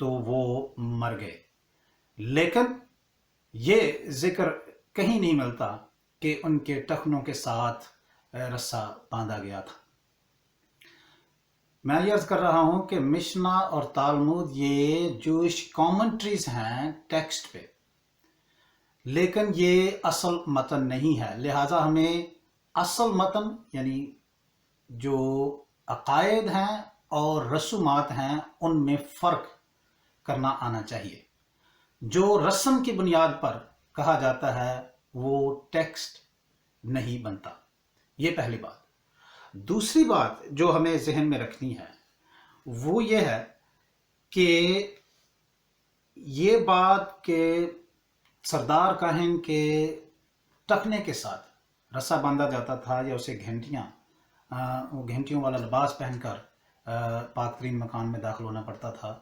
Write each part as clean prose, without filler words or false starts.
تو وہ مر گئے، لیکن یہ ذکر کہیں نہیں ملتا کہ ان کے ٹخنوں کے ساتھ رسا باندھا گیا تھا۔ میں یہ عرض کر رہا ہوں کہ مشنا اور تالمود یہ جوش کامنٹریز ہیں ٹیکسٹ پہ، لیکن یہ اصل متن نہیں ہے، لہٰذا ہمیں اصل متن یعنی جو عقائد ہیں اور رسومات ہیں ان میں فرق کرنا آنا چاہیے۔ جو رسم کی بنیاد پر کہا جاتا ہے وہ ٹیکسٹ نہیں بنتا، یہ پہلی بات۔ دوسری بات جو ہمیں ذہن میں رکھنی ہے وہ یہ ہے کہ یہ بات کہ سردار کاہن کے ٹخنے کے ساتھ رسا باندھا جاتا تھا یا اسے گھنٹیوں والا لباس پہن کر پاک ترین مکان میں داخل ہونا پڑتا تھا،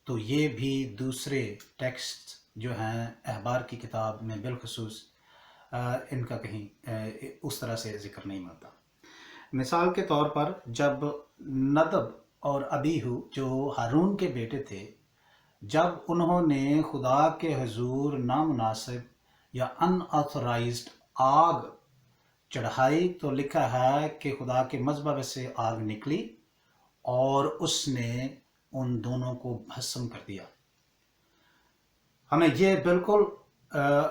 تو یہ بھی دوسرے ٹیکسٹ جو ہیں احبار کی کتاب میں بالخصوص ان کا کہیں اس طرح سے ذکر نہیں ملتا۔ مثال کے طور پر جب ندب اور ابیہو جو ہارون کے بیٹے تھے، جب انہوں نے خدا کے حضور نامناسب یا ان آتھورائزڈ آگ چڑھائی تو لکھا ہے کہ خدا کے مذبح سے آگ نکلی اور اس نے ان دونوں کو بھسم کر دیا۔ ہمیں یہ بالکل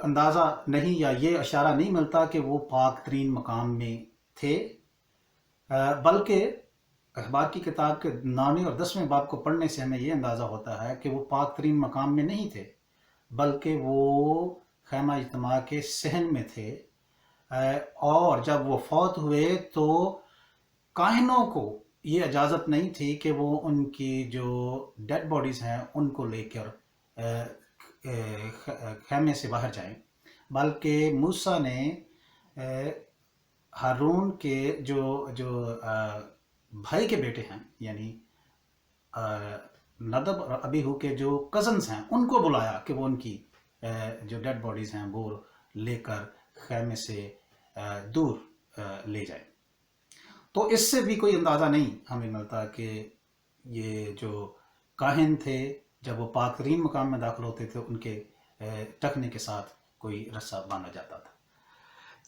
اندازہ نہیں یا یہ اشارہ نہیں ملتا کہ وہ پاک ترین مقام میں تھے، بلکہ اخبار کی کتاب کے 9ویں اور 10ویں باب کو پڑھنے سے ہمیں یہ اندازہ ہوتا ہے کہ وہ پاک ترین مقام میں نہیں تھے، بلکہ وہ خیمہ اجتماع کے صحن میں تھے، اور جب وہ فوت ہوئے تو کاہنوں کو یہ اجازت نہیں تھی کہ وہ ان کی جو ڈیڈ باڈیز ہیں ان کو لے کر خیمے سے باہر جائیں، بلکہ موسیٰ نے ہارون کے جو بھائی کے بیٹے ہیں یعنی ندب اور ابیہو کے جو کزنز ہیں ان کو بلایا کہ وہ ان کی جو ڈیڈ باڈیز ہیں وہ لے کر خیمے سے دور لے جائیں۔ تو اس سے بھی کوئی اندازہ نہیں ہمیں ملتا کہ یہ جو کاہن تھے جب وہ پاک ترین مقام میں داخل ہوتے تھے ان کے ٹخنے کے ساتھ کوئی رسا باندھا جاتا تھا۔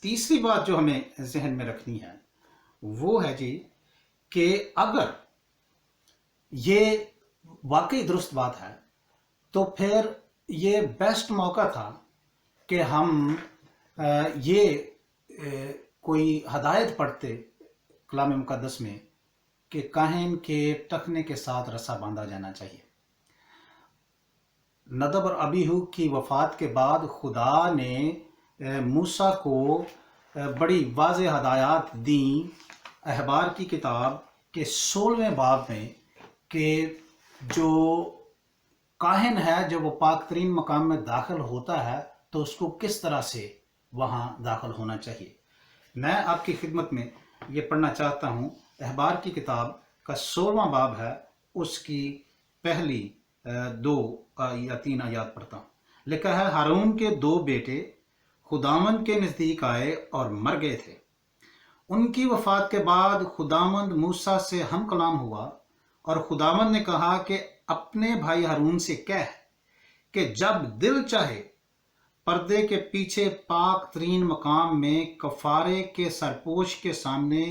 تیسری بات جو ہمیں ذہن میں رکھنی ہے وہ ہے جی کہ اگر یہ واقعی درست بات ہے تو پھر یہ بیسٹ موقع تھا کہ ہم یہ کوئی ہدایت پڑھتے کلام مقدس میں کہ کاہن کے ٹخنے کے ساتھ رسا باندھا جانا چاہیے۔ ندب اور ابیہو کی وفات کے بعد خدا نے موسیٰ کو بڑی واضح ہدایات دیں احبار کی کتاب کے 16ویں باب میں کہ جو کاہن ہے جب وہ پاک ترین مقام میں داخل ہوتا ہے تو اس کو کس طرح سے وہاں داخل ہونا چاہیے۔ میں آپ کی خدمت میں یہ پڑھنا چاہتا ہوں، احبار کی کتاب کا 16واں باب ہے، اس کی پہلی 2 یا 3 آیات پڑھتا ہوں۔ لکھا ہے، ہارون کے 2 بیٹے خداوند کے نزدیک آئے اور مر گئے تھے۔ ان کی وفات کے بعد خداوند موسیٰ سے ہم کلام ہوا اور خداوند نے کہا کہ اپنے بھائی ہارون سے کہہ کہ جب دل چاہے پردے کے پیچھے پاک ترین مقام میں کفارے کے سرپوش کے سامنے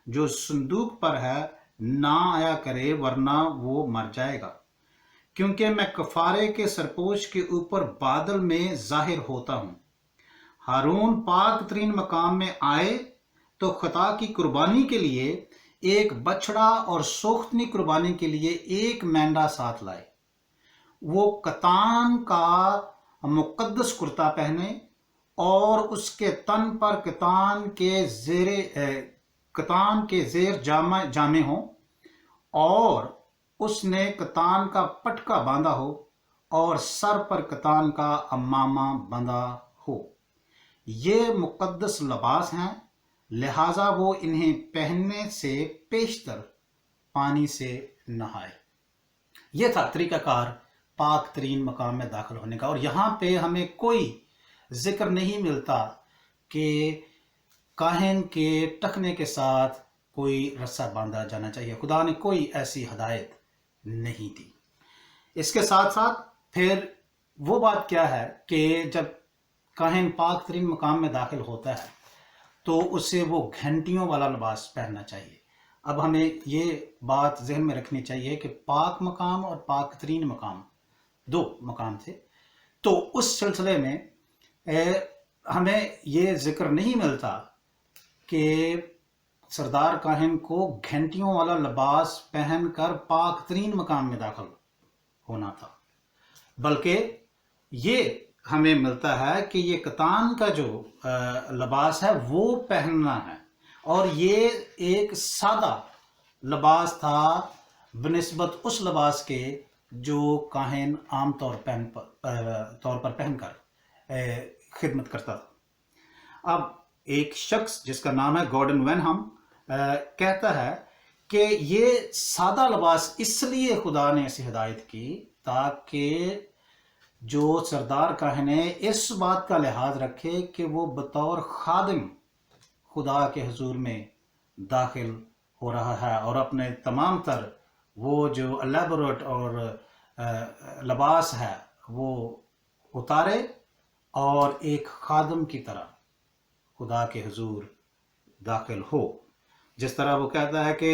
جو صندوق پر ہے نہ آیا کرے، ورنہ وہ مر جائے گا، کیونکہ میں کفارے کے سرپوش کے اوپر بادل میں ظاہر ہوتا ہوں۔ ہارون پاک ترین مقام میں آئے تو خطا کی قربانی کے لیے ایک بچڑا اور سوختنی قربانی کے لیے ایک مینڈا ساتھ لائے۔ وہ کتان کا مقدس کرتا پہنے اور اس کے تن پر کتان کے زیر جامے ہوں، اور اس نے کتان کا پٹکا باندھا ہو اور سر پر کتان کا امامہ بندھا ہو۔ یہ مقدس لباس ہیں، لہٰذا وہ انہیں پہننے سے پیشتر پانی سے نہائے۔ یہ تھا طریقہ کار پاک ترین مقام میں داخل ہونے کا، اور یہاں پہ ہمیں کوئی ذکر نہیں ملتا کہ کاہن کے ٹخنے کے ساتھ کوئی رسا باندھا جانا چاہیے۔ خدا نے کوئی ایسی ہدایت نہیں دی۔ اس کے ساتھ ساتھ پھر وہ بات کیا ہے کہ جب کاہن پاک ترین مقام میں داخل ہوتا ہے تو اسے وہ گھنٹیوں والا لباس پہننا چاہیے۔ اب ہمیں یہ بات ذہن میں رکھنی چاہیے کہ پاک مقام اور پاک ترین مقام دو مقام تھے، تو اس سلسلے میں ہمیں یہ ذکر نہیں ملتا کہ سردار کاہن کو گھنٹیوں والا لباس پہن کر پاک ترین مقام میں داخل ہونا تھا، بلکہ یہ ہمیں ملتا ہے کہ یہ کتان کا جو لباس ہے وہ پہننا ہے، اور یہ ایک سادہ لباس تھا بنسبت اس لباس کے جو کاہن عام طور پر پہن کر خدمت کرتا تھا۔ اب ایک شخص جس کا نام ہے گورڈن وینہم کہتا ہے کہ یہ سادہ لباس اس لیے خدا نے ایسی ہدایت کی تاکہ جو سردار کاہن ہے اس بات کا لحاظ رکھے کہ وہ بطور خادم خدا کے حضور میں داخل ہو رہا ہے اور اپنے تمام تر وہ جو الیبوریٹ اور لباس ہے وہ اتارے اور ایک خادم کی طرح خدا کے حضور داخل ہو۔ جس طرح وہ کہتا ہے کہ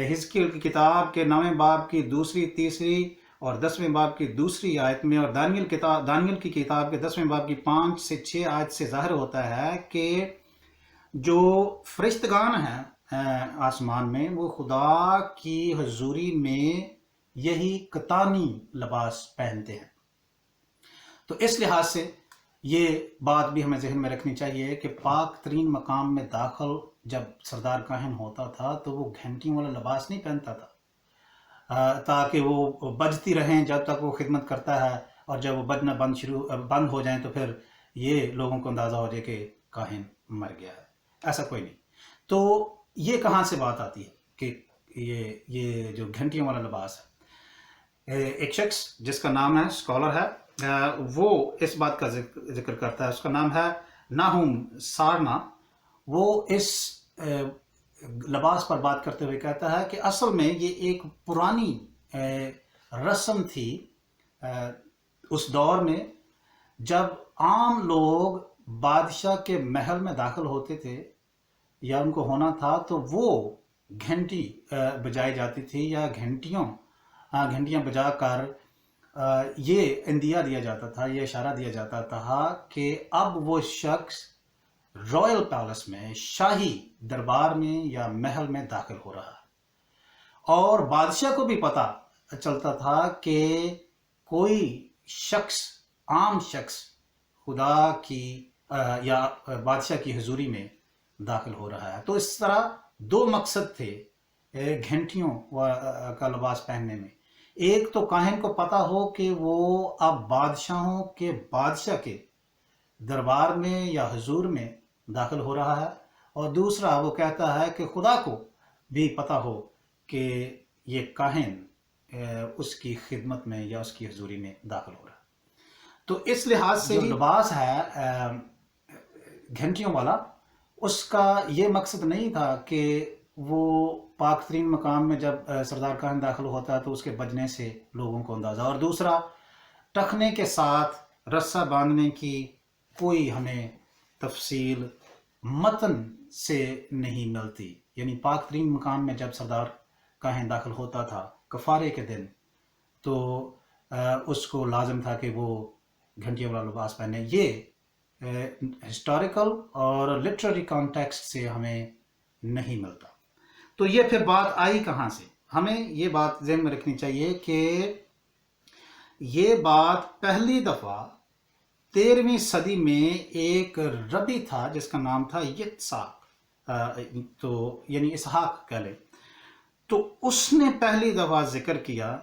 حزقیل کی کتاب کے 9ویں باب کی 2، 3 اور 10ویں باب کی 2 آیت میں، اور دانیل کی کتاب کے 10ویں باب کی 5 سے 6 آیت سے ظاہر ہوتا ہے کہ جو فرشتگان ہیں آسمان میں وہ خدا کی حضوری میں یہی کتانی لباس پہنتے ہیں۔ تو اس لحاظ سے یہ بات بھی ہمیں ذہن میں رکھنی چاہیے کہ پاک ترین مقام میں داخل جب سردار کاہن ہوتا تھا تو وہ گھنٹیوں والا لباس نہیں پہنتا تھا تاکہ وہ بجتی رہیں جب تک وہ خدمت کرتا ہے، اور جب وہ بجنا بند ہو جائیں تو پھر یہ لوگوں کو اندازہ ہو جائے کہ کاہن مر گیا ہے۔ ایسا کوئی نہیں۔ تو یہ کہاں سے بات آتی ہے کہ یہ جو گھنٹیوں والا لباس ہے؟ ایک شخص جس کا نام ہے اسکالر ہے وہ اس بات کا ذکر کرتا ہے، اس کا نام ہے ناہوم سارنا۔ وہ اس لباس پر بات کرتے ہوئے کہتا ہے کہ اصل میں یہ ایک پرانی رسم تھی اس دور میں جب عام لوگ بادشاہ کے محل میں داخل ہوتے تھے یا ان کو ہونا تھا تو وہ گھنٹی بجائی جاتی تھی یا گھنٹیاں بجا کر یہ اندیا دیا جاتا تھا، یہ اشارہ دیا جاتا تھا کہ اب وہ شخص رائل پیلس میں، شاہی دربار میں یا محل میں داخل ہو رہا ہے، اور بادشاہ کو بھی پتہ چلتا تھا کہ کوئی شخص، عام شخص خدا کی یا بادشاہ کی حضوری میں داخل ہو رہا ہے۔ تو اس طرح دو مقصد تھے گھنٹیوں کا لباس پہننے میں۔ ایک تو کاہن کو پتہ ہو کہ وہ اب بادشاہوں کے بادشاہ کے دربار میں یا حضور میں داخل ہو رہا ہے، اور دوسرا وہ کہتا ہے کہ خدا کو بھی پتہ ہو کہ یہ کاہن اس کی خدمت میں یا اس کی حضوری میں داخل ہو رہا ہے۔ تو اس لحاظ سے جو لباس ہے گھنٹیوں والا، اس کا یہ مقصد نہیں تھا کہ وہ پاک ترین مقام میں جب سردار کاہن داخل ہوتا ہے تو اس کے بجنے سے لوگوں کو اندازہ، اور دوسرا ٹخنے کے ساتھ رسہ باندھنے کی کوئی ہمیں تفصیل متن سے نہیں ملتی۔ یعنی پاک ترین مقام میں جب سردار کاہن داخل ہوتا تھا کفارے کے دن تو اس کو لازم تھا کہ وہ گھنٹیوں والا لباس پہنے۔ یہ ہسٹوریکل اور لٹریری کانٹیکسٹ سے ہمیں نہیں ملتا۔ تو یہ پھر بات آئی کہاں سے؟ ہمیں یہ بات ذہن میں رکھنی چاہیے کہ یہ بات پہلی دفعہ 13ویں صدی میں ایک ربی تھا جس کا نام تھا یتساق، تو یعنی اسحاق کہہ لیں، تو اس نے پہلی دفعہ ذکر کیا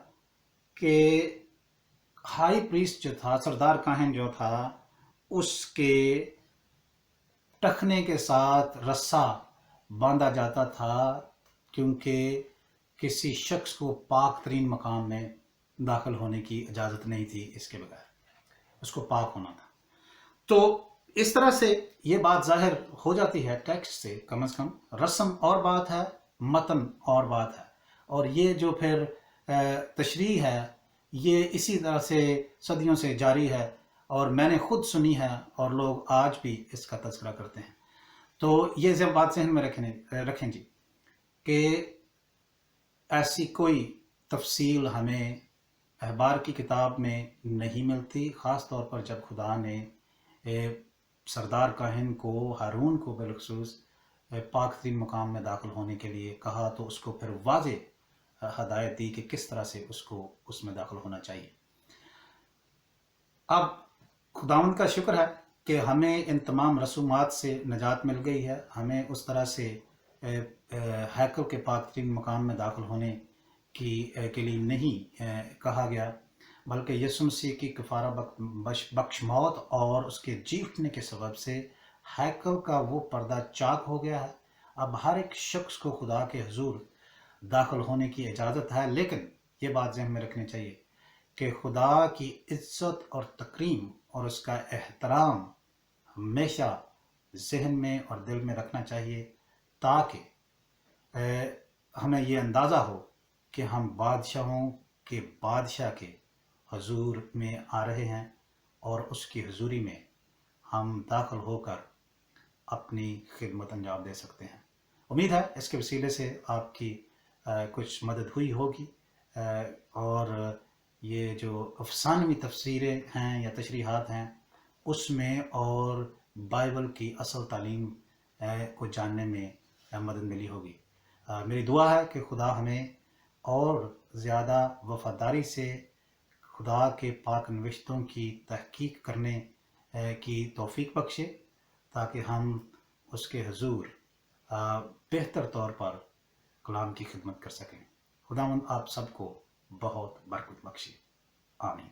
کہ ہائی پریسٹ جو تھا، سردار کاہن جو تھا، اس کے ٹخنے کے ساتھ رسہ باندھا جاتا تھا کیونکہ کسی شخص کو پاک ترین مقام میں داخل ہونے کی اجازت نہیں تھی، اس کے بغیر اس کو پاک ہونا تھا۔ تو اس طرح سے یہ بات ظاہر ہو جاتی ہے ٹیکسٹ سے، کم از کم رسم اور بات ہے، متن اور بات ہے، اور یہ جو پھر تشریح ہے یہ اسی طرح سے صدیوں سے جاری ہے، اور میں نے خود سنی ہے، اور لوگ آج بھی اس کا تذکرہ کرتے ہیں۔ تو یہ جب بات ذہن میں رکھیں جی، کہ ایسی کوئی تفصیل ہمیں احبار کی کتاب میں نہیں ملتی، خاص طور پر جب خدا نے سردار کاہن کو، ہارون کو بالخصوص پاک ترین مقام میں داخل ہونے کے لیے کہا، تو اس کو پھر واضح ہدایت دی کہ کس طرح سے اس کو اس میں داخل ہونا چاہیے۔ اب خداوند کا شکر ہے کہ ہمیں ان تمام رسومات سے نجات مل گئی ہے، ہمیں اس طرح سے ہیکل کے پاک ترین مقام میں داخل ہونے کے لیے نہیں کہا گیا، بلکہ یسوع مسیح کی کفارہ بخش موت اور اس کے جی اٹھنے کے سبب سے ہیکل کا وہ پردہ چاک ہو گیا ہے۔ اب ہر ایک شخص کو خدا کے حضور داخل ہونے کی اجازت ہے، لیکن یہ بات ذہن میں رکھنی چاہیے کہ خدا کی عزت اور تکریم اور اس کا احترام ہمیشہ ذہن میں اور دل میں رکھنا چاہیے، تاکہ ہمیں یہ اندازہ ہو کہ ہم بادشاہوں کے بادشاہ کے حضور میں آ رہے ہیں، اور اس کی حضوری میں ہم داخل ہو کر اپنی خدمت انجام دے سکتے ہیں۔ امید ہے اس کے وسیلے سے آپ کی کچھ مدد ہوئی ہوگی، اور یہ جو افسانوی تفسیریں ہیں یا تشریحات ہیں اس میں اور بائبل کی اصل تعلیم کو جاننے میں مدد ملی ہوگی۔ میری دعا ہے کہ خدا ہمیں اور زیادہ وفاداری سے خدا کے پاک نوشتوں کی تحقیق کرنے کی توفیق بخشے، تاکہ ہم اس کے حضور بہتر طور پر کلام کی خدمت کر سکیں۔ خداوند آپ سب کو بہت برکت بخشے، آمین۔